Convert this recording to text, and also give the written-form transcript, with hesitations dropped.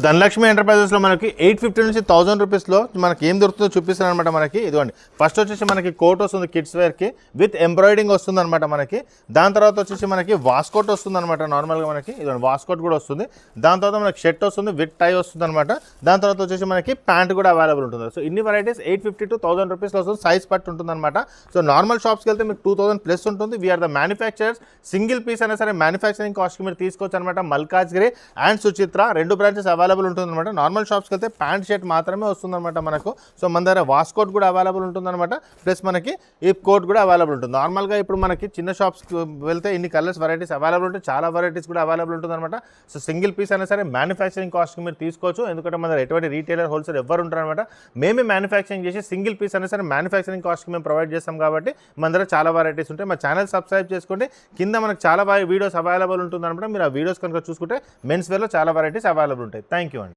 ధనలక్ష్మి ఎంటర్ప్రైజెస్లో మనకి 850 నుంచి 1000 రూపీస్లో మనకి ఏం దొరుకుతుందో చూపిస్తారు అనమాట. మనకి ఇదిగోండి, ఫస్ట్ వచ్చేసి మనకి కోట్ వస్తుంది కిడ్స్ వేర్కి విత్ ఎంబ్రాయిడింగ్ వస్తుంది అనమాట మనకి. దాని తర్వాత వచ్చేసి మనకి వాస్కోట్ వస్తుంది అనమాట. నార్మల్గా మనకి ఇదిగోండి వాస్కోట్ కూడా వస్తుంది. దాని తర్వాత మనకి షర్ట్ వస్తుంది విత్ టై వస్తుంది అనమాట. దాని తర్వాత వచ్చేసి మనకి ప్యాంట్ కూడా అవైలబుల్ ఉంటుంది. సో ఇన్ని వెరైటీస్ 850 to 1000 రూపీస్లో వస్తుంది. సైజ్ పట్టు ఉంటుంది అనమాట. సో నార్మల్ షాప్స్కి వెళ్తే మీకు 2000 ప్లస్ ఉంటుంది. We are the manufacturers. Single piece అయినా సరే మ్యానుఫ్యాక్చరింగ్ కాస్ట్కి మీరు తీసుకోవచ్చు అనమాట. మల్కాజ్గిరి అండ్ సుచిత్ర రెండు బ్రాంచెస్ అవైలబుల్ ఉంటుందన్నమాట. నార్మల్ షాప్స్కి వెళ్తే ప్యాంట్ షర్ట్ మాత్రమే వస్తుందన్నమాట మనకు. సో మన దగ్గర వాస్కోట్ కూడా అవైలబుల్ ఉంటుందన్నమాట. ప్లస్ మనకి ఈ కోట్ కూడా అవైలబుల్ ఉంటుంది. నార్మల్గా ఇప్పుడు మనకి చిన్న షాప్స్కి వెళ్తే ఇన్ని కలర్స్ వెరైటీస్ అవైలబుల్ ఉంటాయి. చాలా వెరైటీస్ కూడా అవైలబుల్ ఉంటుందన్నమాట. సో సింగిల్ పీస్ అయినా సరే మ్యానుఫ్యాక్చరింగ్ కాస్ట్కి మీరు తీసుకోవచ్చు. ఎందుకంటే మన దగ్గర ఎటువంటి రీటైలర్ హోల్సేల్ ఎవరు ఉంటారనమాట. మేమే మ్యానుఫ్యాక్చరింగ్ చేసి సింగిల్ పీస్ అయినా సరే మ్యానుఫ్యాక్చరింగ్ కాస్ట్కి మేము ప్రొవైడ్ చేస్తాం కాబట్టి మన దగ్గర చాలా వెరైటీస్ ఉంటాయి. మా ఛానల్ సబ్స్క్రైబ్ చేసుకోండి. కింద మనకు చాలా వీడియోస్ అవైలబుల్ ఉంటుందన్నమాట. మీరు ఆ వీడియోస్ కనుక చూసుకుంటే మెన్స్ వేర్లో చాలా వెరైటీస్ అవైలబుల్ ఉంటాయి. థ్యాంక్ యూ అండి.